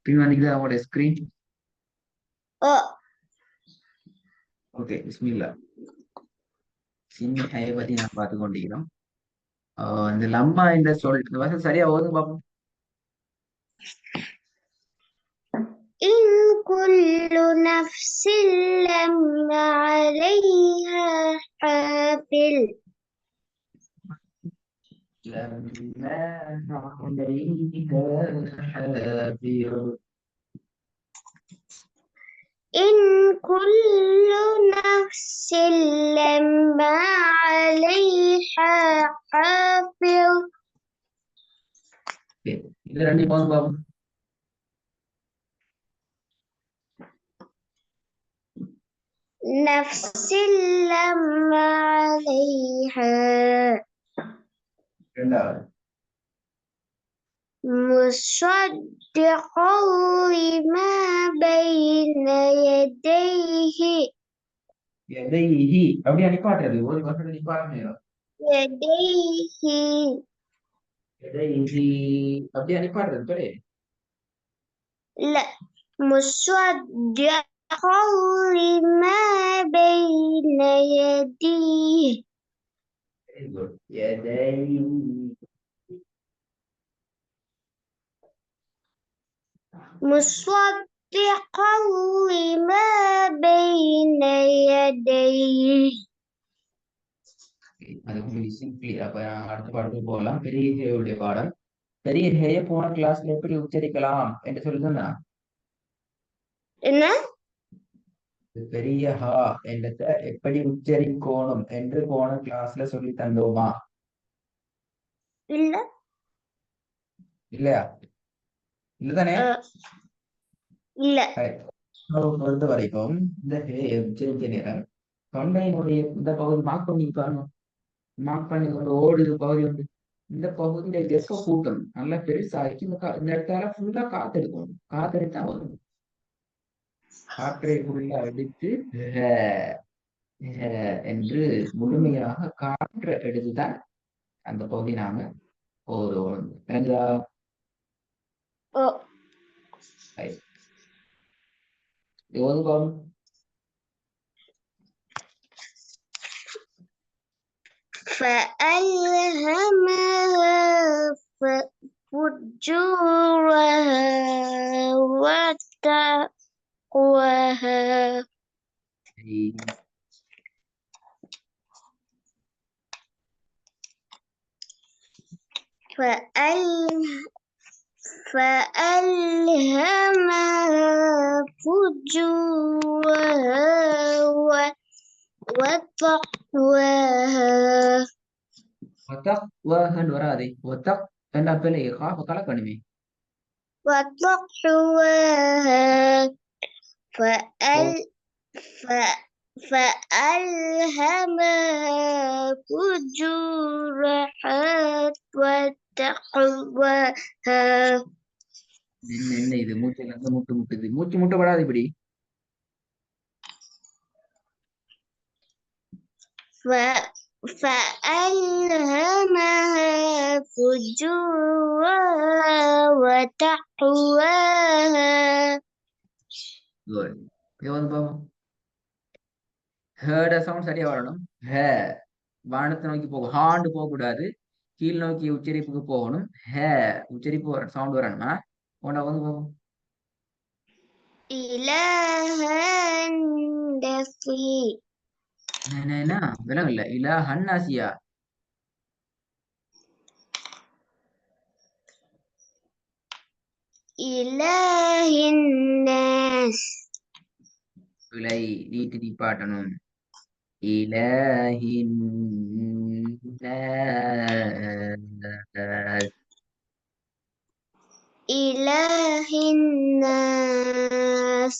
Screen வந்தீங்களா அவங்களோட screen? ஓ okay, பிஸ்மில்லா. சின்ன ஹையை பத்தி நான் பார்த்து கொண்டிருக்கிறோம். இந்த லம்மா என்ற சொல் இந்த வருஷம் சரியா ஓதுங்க பாப்போம். إن كل نفس لما عليها حافظ لما عليها حافظ. إن كل نفس لما عليها حافظ ஓகே, இது ரெண்டு போதும் பாப்போம். نفس لما عليها ரெண்டாவது مصدقا لما بين يديه எதைஹி அப்படியே நிப்பாட்டுறது ஒரு வருஷம் நிப்பாட்டுறோம். يديه எதைஹி அப்படியே நிப்பாட்டுறது பேரு. لا مصدقا لما بين يديه Very good. எதைஹி. مصدقا لما بين يديه அது உங்களுக்கு சிம்பிளி. அப்ப அடுத்த பாடத்துக்கு போகலாம். பெரிய ஹேயுடைய பாடம். பெரிய ஹேய போன கிளாஸ்ல எப்படி உச்சரிக்கலாம் என்று சொல்லுதுன்னா, என்ன பெரிய ஹா என்றத எப்படி உச்சரிக்கணும் என்று போன கிளாஸ்ல சொல்லி தந்தோமா? இல்ல இல்லையா? இல்லதானே? இல்ல பொறுத்த வரைக்கும் இந்த ஹேய உச்சரிக்க நேரம் தொண்டையினுடைய இந்த பகுதி மார்க் பண்ணி பாருங்க. மார்க் பண்ணி ஒரு ஓடுது பகுதி உண்டு. இந்த பகுதியில கெப்ப கூட்டணும். நல்லா பெருசாக்கி இந்த இடத்தால ஃபுல்லா காத்தெடுக்கணும். காத்தெடுத்தா வரும். காற்றை உள்ள அடித்து என்று முழுமையாக காற்று எடுத்துதான் அந்த பகுதி நாம ஓதுவோம். ஓ ஓதுவோம். فألهمها فجورها وتقواها فألهمها فجورها وتقواها வராதே. ஒத்தக் என்ற பிள்ளை காஃப கலக்கணுமே. وتقواها فألهمها فجورها وتقواها என்ன இது மூச்சுல இருந்து முட்டு முட்டுது. மூச்சு முட்டப்படாது இப்படி. فألهمها فجورها وتقواها Good. வந்து பாப்போம். ஹேட சவுண்ட் சரியா வரணும். ஹே வானத்தை நோக்கி போகும். ஹாண்டு போக கூடாது. கீழ் நோக்கி உச்சரிப்புக்கு போகணும். ஹே உச்சரிப்பு வர சவுண்ட் வரணுமா? உன்னை வந்து பாப்போம். إلها دفي என்ன விலங்கல்ல இல்ல ஹன்னாசியா إله الناس விலை நீட்டு நிப்பாட்டணும். இலஹின் إله الناس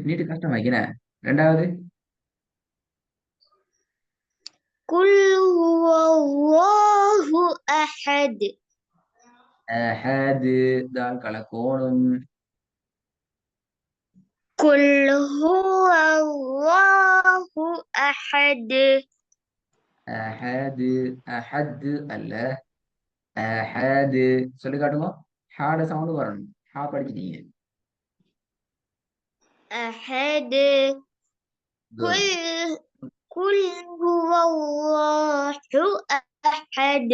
நீட்டு கஷ்டம் வைக்கிறேன். ரெண்டாவது قل هو الله أحد அஹது தால் கலக்கோணும். قل هو الله أحد அஹது அஹது அல்ல. அஹது சொல்லி காட்டுங்க. ஹாட சவுண்ட் வரணும். ஹா படிச்சிட்டீங்க. أحد குட். قل هو الله أحد.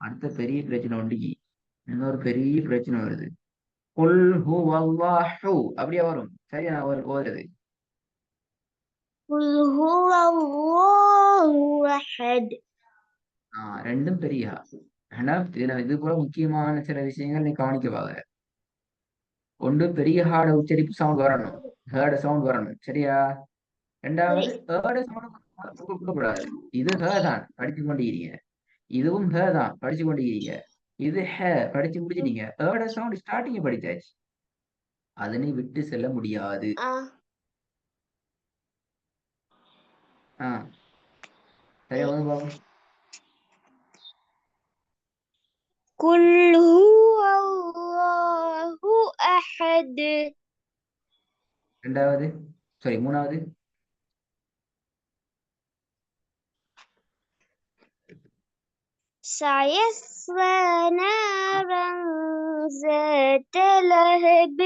அடுத்த பெரிய பிரச்சனை ஒண்டிக்கு இன்னொரு பெரிய பிரச்சனை வருது. குல் ஹுவல்லாஹு அப்படியே வரும். சரியா நான் ஓதுறது. قل هو الله أحد. ரெண்டும் பெரிய ஹா. ஆனா இது போல முக்கியமான சில விஷயங்கள் நீ கவனிக்கவாங்க. ஒன்று பெரிய ஹாட உச்சரிப்பு சவுண்ட் வரணும். ஹேட சவுண்ட் வரணும். சரியா? ரெண்டாவது ஏட சவுண்ட் கொடுக்கக்கூடாது. இது ஹே தான் படிச்சு கொண்டிருக்கீங்க. இதுவும் ஹே தான் படிச்சு கொண்டிருக்கீங்க. இது ஹே படிச்சு முடிச்சிட்டீங்க. ஏட சவுண்ட் ஸ்டார்டிங் படிச்சாச்சு. அதனை விட்டு செல்ல முடியாது. சரியா வந்து பாப்போம். قل هو الله أحد. ரெண்டாவது சாரி மூணாவது. سيصلى نارا ذات لهب.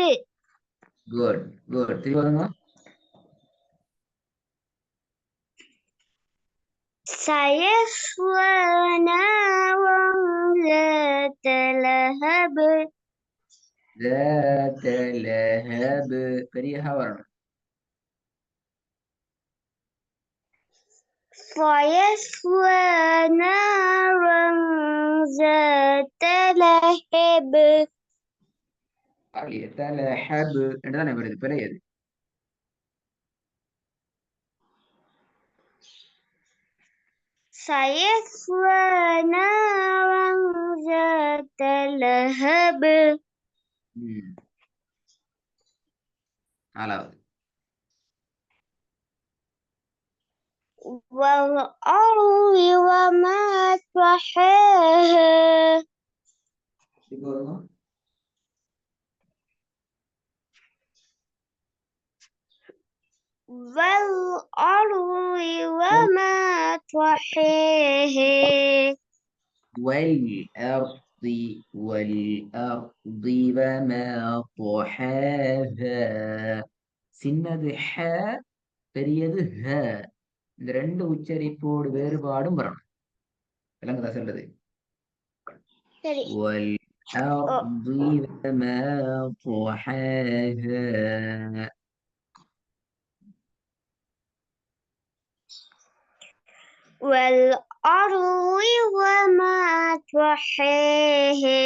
Good good. திருப்பி வருங்க. سيصلى نارا ذات لهب. ذات لهب பெரிய ஹா வரணும். فيصلى نارا ذات لهب. لهب என்றுதானே வருது. பெரியது. سيصلى نارا ذات لهب. நாலாவது. والأرض وما طحاها. والأرض وما طحاها. والأرض والأرض وما طحاها. சின்னது ஹ, பெரியது ஹ. இந்த ரெண்டு உச்சரிப்போடு வேறுபாடும் வரணும். விளங்குதா சொல்றது? சரி. والأرض وما طحاها. والأرض وما طحاها.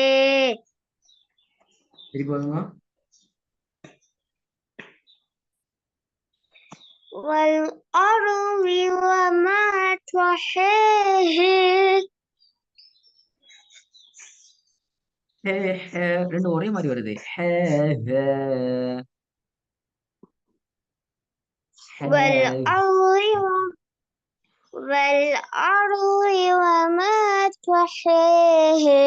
திருப்பி போதுமா? والأرض وما طحاها. ரெண்டு ஒரே மாதிரி வருது. والأرض وما طحاها.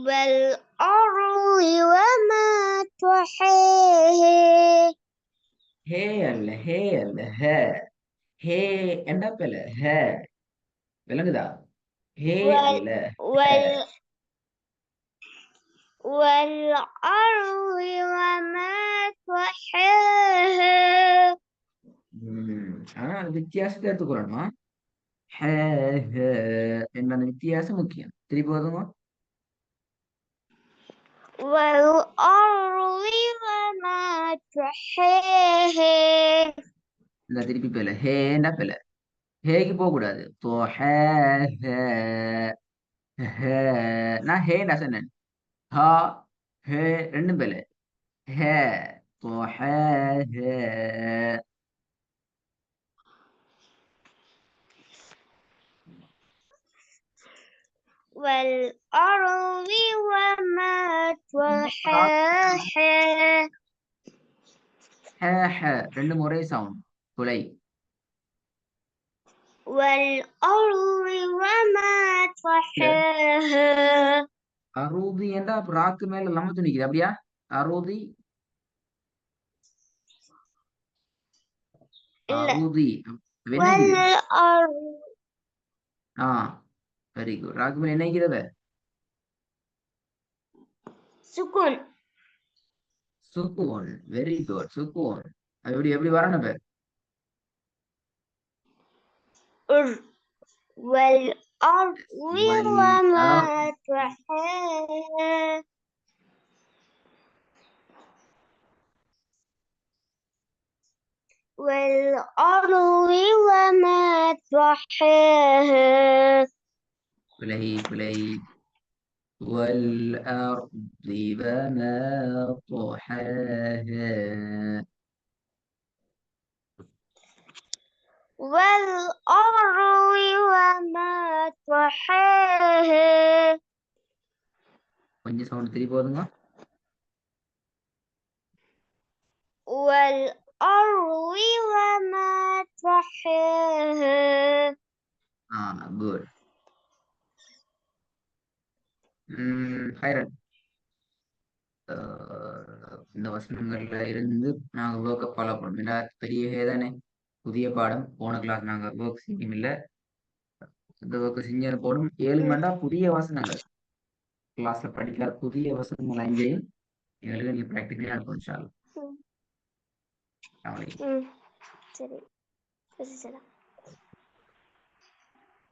والأرض وما طحاها. ஹே அல்ல ஹே அல்ல ஹ. ஹே என்ன பெல ஹ. விளங்குதா? ஹே அல்ல والأرض وما طحاها. ஆனா வித்தியாசத்தை எடுத்துக்கிறோமா? என்ன வித்தியாசம் முக்கியம். திருப்பி வருமா? والأرض وما طحاها. இந்த திருப்பி பெல ஹேண்டா பெல. ஹேக்கு போக கூடாது. நான் ஹேண்டா சொன்னேன். ஹா ஹே ரெண்டும் பெல. ஹே والأرض وما طحاها. ரெண்டும் ஒரே சவுண்ட். துளை. والأرض وما طحاها. அரூதி என்றா ராக்கு மேல லம்ம துணிக்குது. அப்படியா? அரூதி அரூதி என்னது والأرض வெரி குட் ராகுமன் என்னைக்கிறத سكون சுக்குவோன் வெரி குட் சுக்குவோன் அது எப்படி வரணும் இப்ப والأرض வல் وما அதாவது طحاها والأرض وما طحاها பிழை والأرض وما طحاها والأرض وما طحاها கொஞ்சம் சவுண்ட் திருப்பி போதுங்க والأرض وما طحاها குட் ஹைரன் இந்த வசனங்கள்ல இருந்து நாங்க ஒர்க்கை ஃபாலோ பண்ணோம் ஏன்னா பெரிய தானே புதிய பாடம் போன கிளாஸ் நாங்க ஒர்க் செய்யும் இல்லை இந்த ஒர்க் செஞ்ச போடும் 7 மணி நேரம் புதிய வசனங்கள் கிளாஸ்ல படிக்காத புதிய வசனங்கள் 5 எழுத நீ ப்ராக்டிக்கலி அனுப்பிச்சாலும் சரி சரி